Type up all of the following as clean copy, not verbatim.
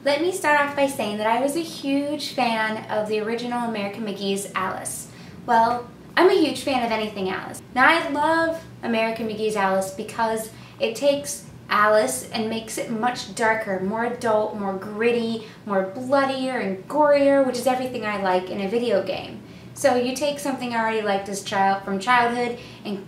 Let me start off by saying that I was a huge fan of the original American McGee's Alice. Well, I'm a huge fan of anything Alice. Now I love American McGee's Alice because it takes Alice and makes it much darker, more adult, more gritty, more bloodier and gorier, which is everything I like in a video game. So you take something I already liked as from childhood and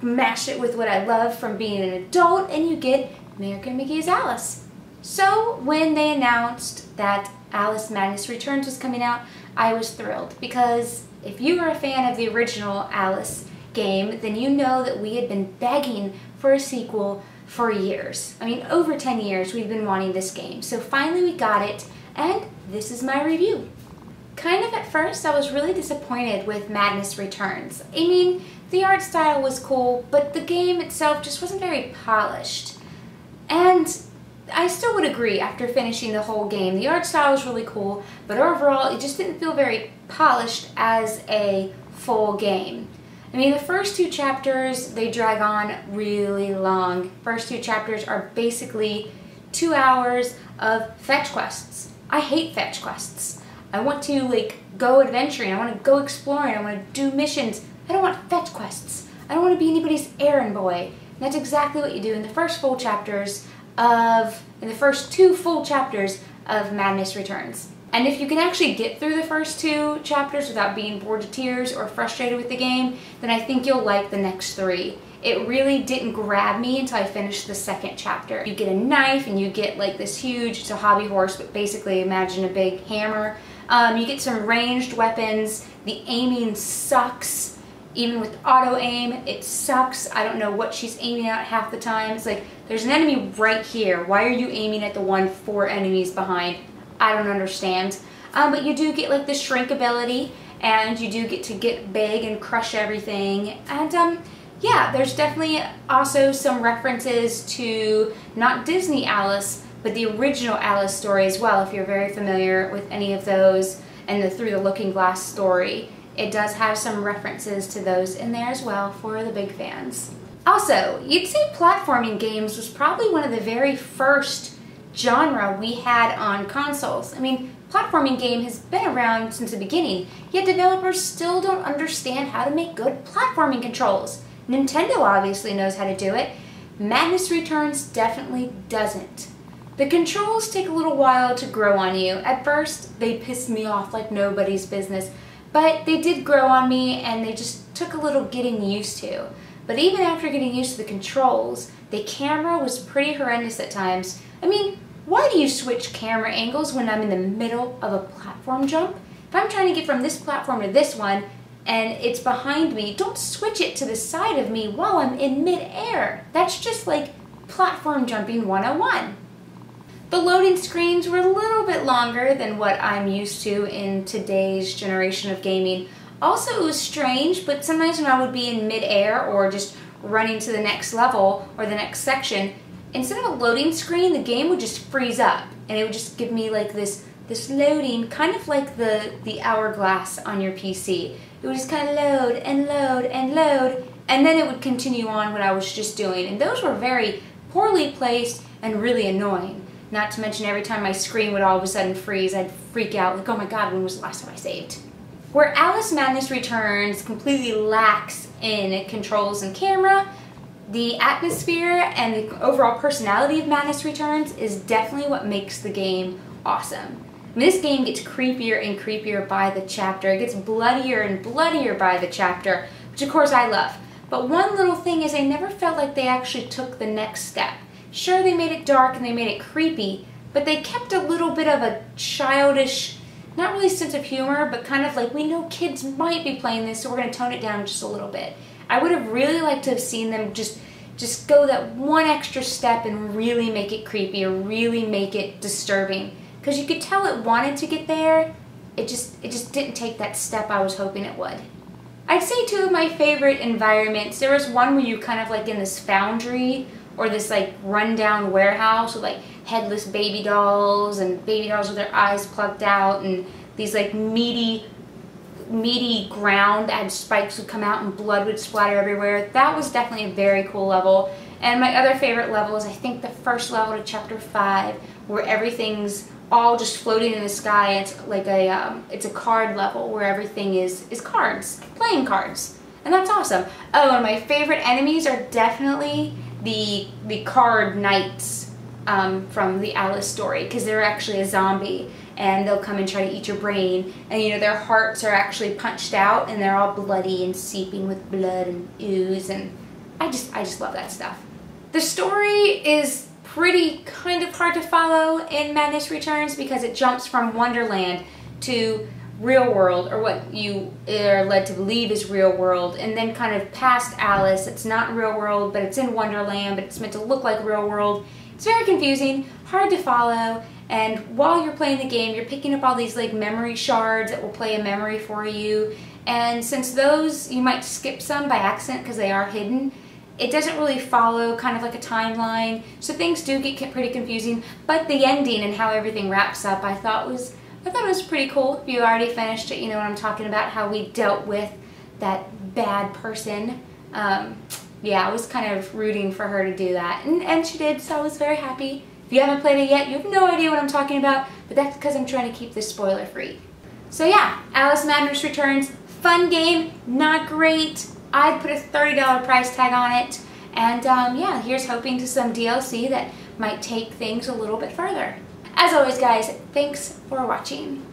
mash it with what I love from being an adult and you get American McGee's Alice. So when they announced that Alice Madness Returns was coming out, I was thrilled because if you are a fan of the original Alice game, then you know that we had been begging for a sequel for years. I mean, over 10 years we've been wanting this game. So finally we got it, and this is my review. Kind of at first I was really disappointed with Madness Returns. I mean, the art style was cool, but the game itself just wasn't very polished. And I still would agree after finishing the whole game. The art style was really cool, but overall it just didn't feel very polished as a full game. I mean, the first two chapters, they drag on really long. First two chapters are basically 2 hours of fetch quests. I hate fetch quests. I want to go adventuring, I want to go exploring, I want to do missions. I don't want fetch quests. I don't want to be anybody's errand boy. And that's exactly what you do in the first two full chapters of Madness Returns. And if you can actually get through the first two chapters without being bored to tears or frustrated with the game, then I think you'll like the next three. It really didn't grab me until I finished the second chapter. You get a knife and you get this huge, it's a hobby horse, but basically imagine a big hammer. You get some ranged weapons. The aiming sucks. Even with auto aim, it sucks. I don't know what she's aiming at half the time. It's like, there's an enemy right here. Why are you aiming at the one 4 enemies behind? I don't understand. But you do get the shrink ability, and you do get to get big and crush everything. And yeah, there's definitely also some references to not Disney Alice, but the original Alice story as well, if you're very familiar with any of those, and the Through the Looking Glass story. It does have some references to those in there as well for the big fans. Also, you'd say platforming games was probably one of the very first genre we had on consoles. I mean, platforming game has been around since the beginning, yet developers still don't understand how to make good platforming controls. Nintendo obviously knows how to do it. Madness Returns definitely doesn't. The controls take a little while to grow on you. At first, they pissed me off like nobody's business, but they did grow on me and they just took a little getting used to. But even after getting used to the controls, the camera was pretty horrendous at times. I mean, why do you switch camera angles when I'm in the middle of a platform jump? If I'm trying to get from this platform to this one and it's behind me, don't switch it to the side of me while I'm in mid-air. That's just like platform jumping 101. The loading screens were a little bit longer than what I'm used to in today's generation of gaming. Also, it was strange, but sometimes when I would be in mid-air or just running to the next level or the next section, instead of a loading screen, the game would just freeze up and it would just give me this loading, kind of like the hourglass on your PC. It would just kind of load and load and load, and then it would continue on what I was just doing. And those were very poorly placed and really annoying. Not to mention every time my screen would all of a sudden freeze, I'd freak out like, oh my god, when was the last time I saved? Where Alice Madness Returns completely lacks in controls and camera, the atmosphere and the overall personality of Madness Returns is definitely what makes the game awesome. I mean, this game gets creepier and creepier by the chapter. It gets bloodier and bloodier by the chapter, which of course I love. But one little thing is I never felt like they actually took the next step. Sure, they made it dark and they made it creepy, but they kept a little bit of a childish, not really sense of humor, but kind of like, we know kids might be playing this, so we're going to tone it down just a little bit. I would have really liked to have seen them just go that one extra step and really make it creepy or really make it disturbing. Because you could tell it wanted to get there, it just didn't take that step I was hoping it would. I'd say two of my favorite environments, there was one where you kind of in this foundry or this rundown warehouse with headless baby dolls and baby dolls with their eyes plugged out and these meaty ground that had spikes would come out and blood would splatter everywhere. That was definitely a very cool level. And my other favorite level is I think the first level to chapter 5 where everything's all just floating in the sky. It's like it's a card level where everything is cards, playing cards. And that's awesome. Oh, and my favorite enemies are definitely the card knights from the Alice story, because they're actually a zombie and they'll come and try to eat your brain, and you know, their hearts are actually punched out and they're all bloody and seeping with blood and ooze, and I just love that stuff. The story is pretty kind of hard to follow in Madness Returns because it jumps from Wonderland to real world, or what you are led to believe is real world, and then kind of past Alice. It's not real world, but it's in Wonderland, but it's meant to look like real world. It's very confusing, hard to follow, and while you're playing the game, you're picking up all these like memory shards that will play a memory for you, and since those, you might skip some by accident because they are hidden, it doesn't really follow kind of like a timeline, so things do get pretty confusing, but the ending and how everything wraps up I thought it was pretty cool. If you already finished it, you know what I'm talking about, how we dealt with that bad person. Yeah, I was kind of rooting for her to do that, and she did, so I was very happy. If you haven't played it yet, you have no idea what I'm talking about, but that's because I'm trying to keep this spoiler free. So yeah, Alice Madness Returns, fun game, not great. I'd put a $30 price tag on it, and yeah, here's hoping to some DLC that might take things a little bit further. As always guys, thanks for watching.